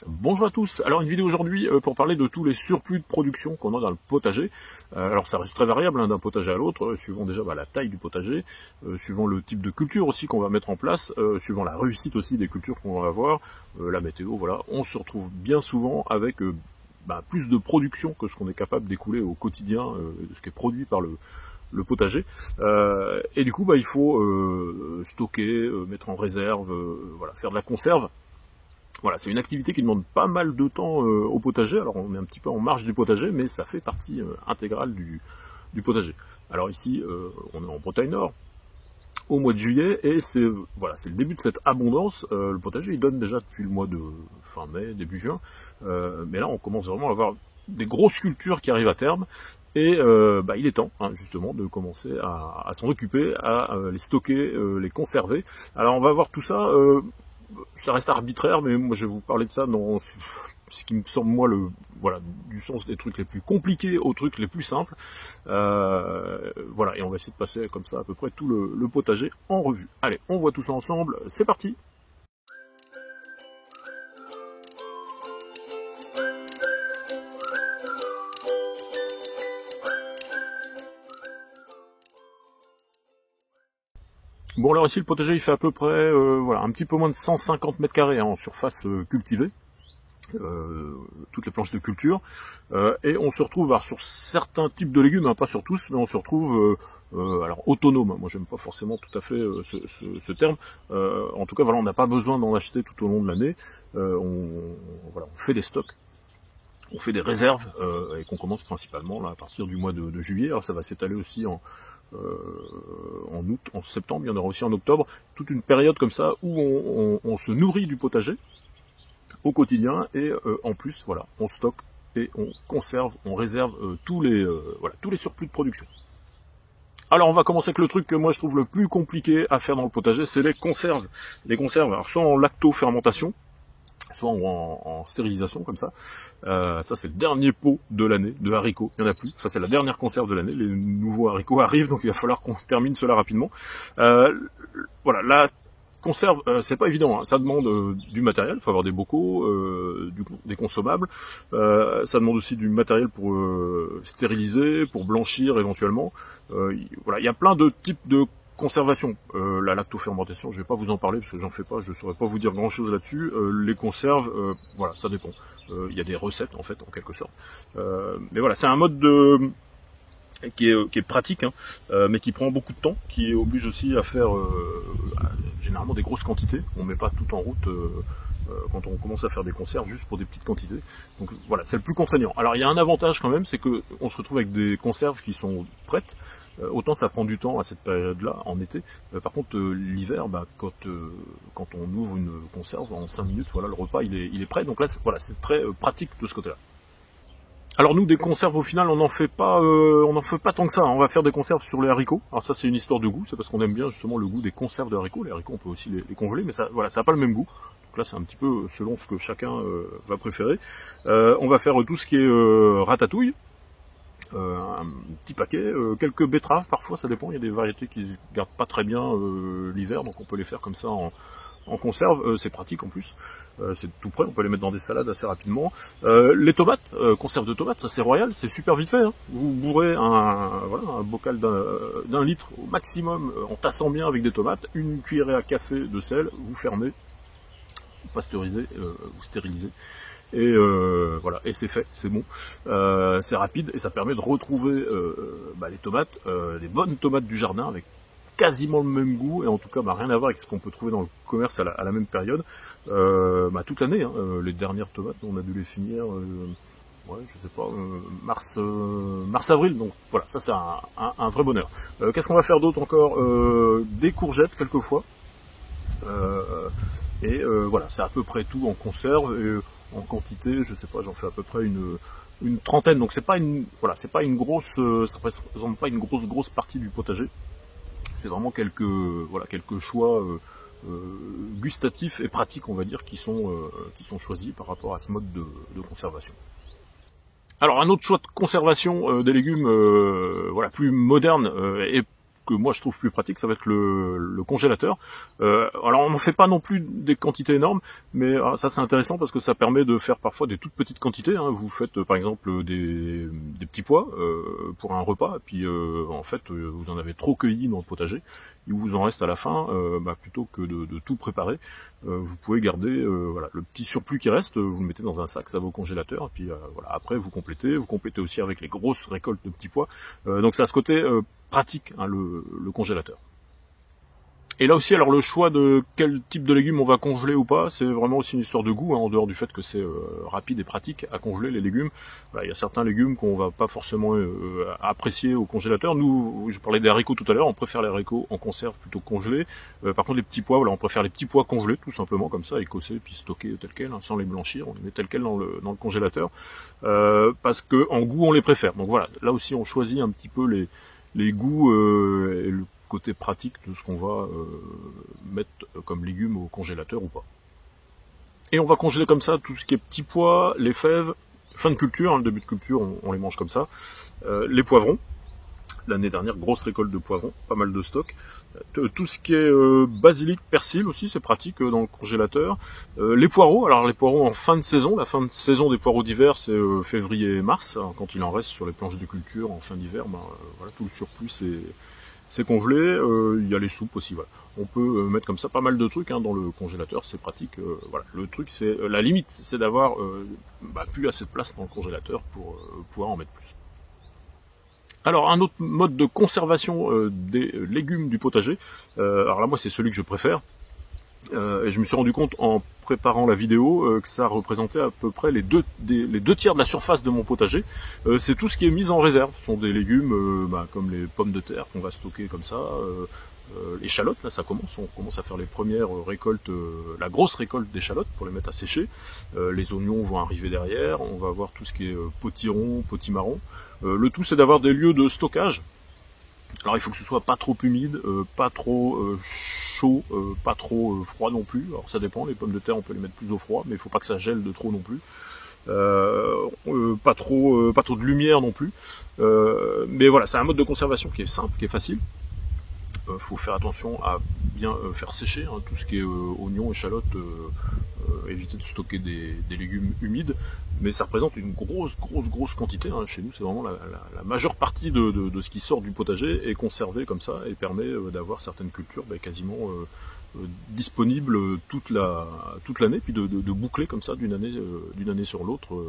Bonjour à tous, alors une vidéo aujourd'hui pour parler de tous les surplus de production qu'on a dans le potager. Alors ça reste très variable d'un potager à l'autre, suivant déjà la taille du potager, suivant le type de culture aussi qu'on va mettre en place, suivant la réussite aussi des cultures qu'on va avoir, la météo, voilà. On se retrouve bien souvent avec plus de production que ce qu'on est capable d'écouler au quotidien, de ce qui est produit par le potager. Et du coup il faut stocker, mettre en réserve, voilà, faire de la conserve. Voilà, c'est une activité qui demande pas mal de temps au potager. Alors on est un petit peu en marge du potager, mais ça fait partie intégrale du potager. Alors ici, on est en Bretagne Nord, au mois de juillet, et c'est c'est le début de cette abondance. Le potager, il donne déjà depuis le mois de fin mai, début juin. Mais là, on commence vraiment à avoir des grosses cultures qui arrivent à terme. Et il est temps, justement, de commencer à s'en occuper, à les stocker, les conserver. Alors on va voir tout ça. Ça reste arbitraire, mais moi je vais vous parler de ça dans ce qui me semble moi du sens des trucs les plus compliqués aux trucs les plus simples. Voilà, et on va essayer de passer comme ça à peu près tout le potager en revue. Allez, on voit tout ça ensemble, c'est parti. Bon alors ici le potager il fait à peu près un petit peu moins de 150 mètres carrés en surface cultivée. Toutes les planches de culture, et on se retrouve sur certains types de légumes, pas sur tous, mais on se retrouve alors autonome. Moi j'aime pas forcément tout à fait ce terme. En tout cas on n'a pas besoin d'en acheter tout au long de l'année. On fait des stocks, on fait des réserves, et qu'on commence principalement là, à partir du mois de juillet. Alors ça va s'étaler aussi en août, en septembre, il y en aura aussi en octobre, toute une période comme ça où on se nourrit du potager au quotidien, et en plus on stocke et on conserve, on réserve tous les surplus de production. Alors on va commencer avec le truc que moi je trouve le plus compliqué à faire dans le potager, c'est les conserves. Les conserves, alors soit en lacto-fermentation, soit en stérilisation comme ça. Ça c'est le dernier pot de l'année de haricots, il n'y en a plus. Ça c'est la dernière conserve de l'année, les nouveaux haricots arrivent, donc il va falloir qu'on termine cela rapidement. La conserve, c'est pas évident, ça demande du matériel, il faut avoir des bocaux, des consommables, ça demande aussi du matériel pour stériliser, pour blanchir éventuellement. Il y a plein de types de conservation. La lactofermentation, je vais pas vous en parler parce que j'en fais pas, je saurais pas vous dire grand chose là-dessus. Les conserves, ça dépend. Il y a des recettes en fait, en quelque sorte. Mais voilà, c'est un mode qui est pratique, mais qui prend beaucoup de temps, qui oblige aussi à faire généralement des grosses quantités. On met pas tout en route quand on commence à faire des conserves juste pour des petites quantités. Donc voilà, c'est le plus contraignant. Alors il y a un avantage quand même, c'est que on se retrouve avec des conserves qui sont prêtes. Autant ça prend du temps à cette période-là, en été. Par contre, l'hiver, quand on ouvre une conserve, en 5 minutes, le repas il est prêt. Donc là, c'est très pratique de ce côté-là. Alors nous, des conserves au final, on n'en fait pas tant que ça. On va faire des conserves sur les haricots. Alors ça, c'est une histoire de goût. C'est parce qu'on aime bien justement le goût des conserves de haricots. Les haricots, on peut aussi les congeler, mais ça n'a pas le même goût. Donc là, c'est un petit peu selon ce que chacun va préférer. On va faire tout ce qui est ratatouille. Un petit paquet, quelques betteraves parfois, ça dépend. Il y a des variétés qui se gardent pas très bien l'hiver, donc on peut les faire comme ça en conserve, c'est pratique en plus, c'est tout prêt, on peut les mettre dans des salades assez rapidement. Les tomates, conserve de tomates, ça c'est royal, c'est super vite fait. Vous bourrez un bocal d'un litre au maximum en tassant bien avec des tomates, une cuillerée à café de sel, vous fermez, vous pasteurisez, vous stérilisez. Et et c'est fait, c'est bon, c'est rapide et ça permet de retrouver les tomates, les bonnes tomates du jardin avec quasiment le même goût et en tout cas rien à voir avec ce qu'on peut trouver dans le commerce à la même période, toute l'année. Les dernières tomates, on a dû les finir, je sais pas, mars-avril, donc voilà, ça c'est un vrai bonheur. Qu'est-ce qu'on va faire d'autre encore? Des courgettes quelquefois, c'est à peu près tout en conserve. Et en quantité, je sais pas, j'en fais à peu près une trentaine, donc c'est pas une grosse, ça représente pas une grosse partie du potager. C'est vraiment quelques choix gustatifs et pratiques, on va dire, qui sont choisis par rapport à ce mode de conservation. Alors un autre choix de conservation des légumes, plus moderne et que moi je trouve plus pratique, ça va être le congélateur. Alors on n'en fait pas non plus des quantités énormes, mais ça c'est intéressant parce que ça permet de faire parfois des toutes petites quantités. Hein. Vous faites par exemple des petits pois pour un repas, et puis en fait vous en avez trop cueilli dans le potager, il vous en reste à la fin, plutôt que de tout préparer, vous pouvez garder voilà, le petit surplus qui reste, vous le mettez dans un sac, ça va au congélateur, et puis voilà, après vous complétez aussi avec les grosses récoltes de petits pois, donc ça a ce côté pratique, hein, le congélateur. Et là aussi, alors le choix de quel type de légumes on va congeler ou pas, c'est vraiment aussi une histoire de goût, hein, en dehors du fait que c'est rapide et pratique à congeler les légumes. Voilà, il y a certains légumes qu'on va pas forcément apprécier au congélateur. Nous, je parlais des haricots tout à l'heure, on préfère les haricots en conserve plutôt que congelés. Par contre, les petits pois, voilà, on préfère les petits pois congelés, tout simplement comme ça, écossés, puis stockés tel quel, hein, sans les blanchir, on les met tel quel dans le congélateur, parce que en goût on les préfère. Donc voilà, là aussi on choisit un petit peu les goûts et le côté pratique de ce qu'on va mettre comme légumes au congélateur ou pas. Et on va congeler comme ça tout ce qui est petits pois, les fèves, fin de culture, hein, le début de culture on les mange comme ça, les poivrons, l'année dernière grosse récolte de poivrons, pas mal de stock, tout ce qui est basilic, persil aussi, c'est pratique dans le congélateur, les poireaux, alors les poireaux en fin de saison, la fin de saison des poireaux d'hiver c'est février et mars, hein, quand il en reste sur les planches de culture en fin d'hiver, voilà, tout le surplus c'est congelé, il y a les soupes aussi, voilà. On peut mettre comme ça pas mal de trucs hein, dans le congélateur, c'est pratique. Voilà. Le truc, c'est la limite, c'est d'avoir plus assez de place dans le congélateur pour pouvoir en mettre plus. Alors un autre mode de conservation des légumes du potager, alors là moi c'est celui que je préfère, et je me suis rendu compte en préparant la vidéo que ça représentait à peu près les deux tiers de la surface de mon potager. C'est tout ce qui est mis en réserve. Ce sont des légumes comme les pommes de terre qu'on va stocker comme ça, l'échalote, là ça commence, on commence à faire les premières récoltes, la grosse récolte d'échalotes pour les mettre à sécher. Les oignons vont arriver derrière, on va avoir tout ce qui est potiron, potimarron. Le tout c'est d'avoir des lieux de stockage. Alors il faut que ce soit pas trop humide, pas trop chaud, pas trop froid non plus. Alors ça dépend, les pommes de terre on peut les mettre plus au froid, mais il faut pas que ça gèle de trop non plus. Pas trop de lumière non plus. Mais voilà, c'est un mode de conservation qui est simple, qui est facile. Faut faire attention à bien faire sécher hein, tout ce qui est oignons, échalotes, éviter de stocker des légumes humides, mais ça représente une grosse quantité. Hein. Chez nous, c'est vraiment la majeure partie de ce qui sort du potager est conservé comme ça et permet d'avoir certaines cultures quasiment disponibles toute l'année, puis de boucler comme ça d'une année sur l'autre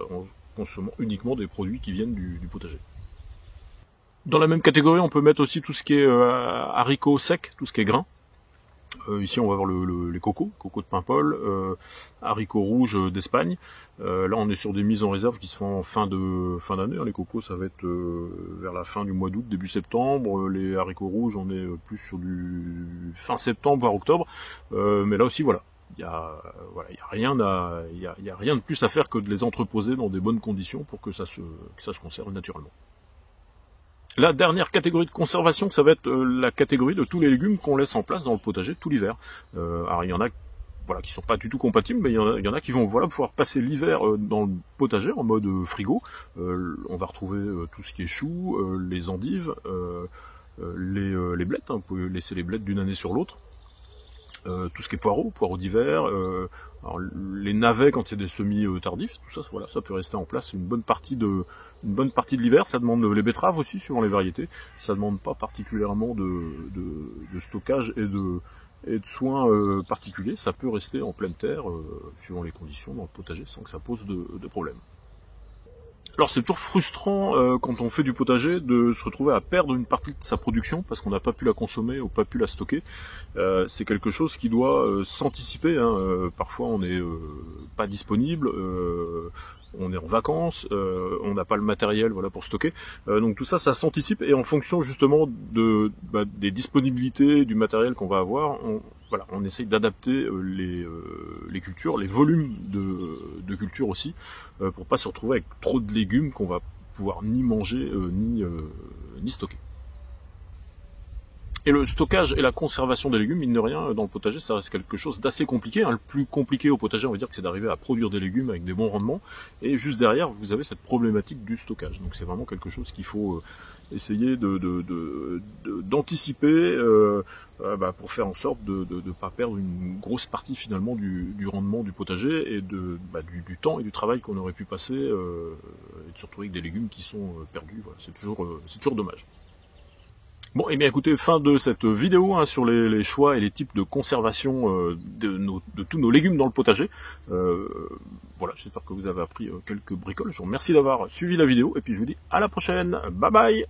en consommant uniquement des produits qui viennent du potager. Dans la même catégorie, on peut mettre aussi tout ce qui est haricots secs, tout ce qui est grains. Ici, on va avoir les cocos de Paimpol, haricots rouges d'Espagne. Là, on est sur des mises en réserve qui se font en fin d'année. Les cocos, ça va être vers la fin du mois d'août, début septembre. Les haricots rouges, on est plus sur du fin septembre, voire octobre. Mais là aussi, voilà. Il y a rien de plus à faire que de les entreposer dans des bonnes conditions pour que ça se conserve naturellement. La dernière catégorie de conservation, ça va être la catégorie de tous les légumes qu'on laisse en place dans le potager tout l'hiver. Alors il y en a qui sont pas du tout compatibles, mais il y en a qui vont pouvoir passer l'hiver dans le potager en mode frigo. On va retrouver tout ce qui est choux, les endives, les blettes, hein, vous pouvez laisser les blettes d'une année sur l'autre. Tout ce qui est poireaux d'hiver, alors les navets quand c'est des semis tardifs, tout ça, voilà, ça peut rester en place une bonne partie de l'hiver. Ça demande les betteraves aussi, suivant les variétés. Ça demande pas particulièrement de stockage et de soins particuliers. Ça peut rester en pleine terre, suivant les conditions dans le potager, sans que ça pose de problème. Alors c'est toujours frustrant quand on fait du potager de se retrouver à perdre une partie de sa production parce qu'on n'a pas pu la consommer ou pas pu la stocker. C'est quelque chose qui doit s'anticiper. Hein. Parfois on n'est pas disponible, on est en vacances, on n'a pas le matériel pour stocker. Donc tout ça s'anticipe et en fonction justement des disponibilités du matériel qu'on va avoir, on essaye d'adapter les cultures, les volumes de culture aussi, pour pas se retrouver avec trop de légumes qu'on va pouvoir ni manger ni stocker. Et le stockage et la conservation des légumes, mine de rien, dans le potager, ça reste quelque chose d'assez compliqué. Le plus compliqué au potager, on va dire que c'est d'arriver à produire des légumes avec des bons rendements. Et juste derrière, vous avez cette problématique du stockage. Donc c'est vraiment quelque chose qu'il faut essayer d'anticiper pour faire en sorte de ne pas perdre une grosse partie finalement du rendement du potager et du temps et du travail qu'on aurait pu passer, et surtout avec des légumes qui sont perdus. Voilà, c'est toujours dommage. Bon, et bien écoutez, fin de cette vidéo sur les choix et les types de conservation de tous nos légumes dans le potager. Voilà, j'espère que vous avez appris quelques bricoles. Je vous remercie d'avoir suivi la vidéo et puis je vous dis à la prochaine. Bye bye.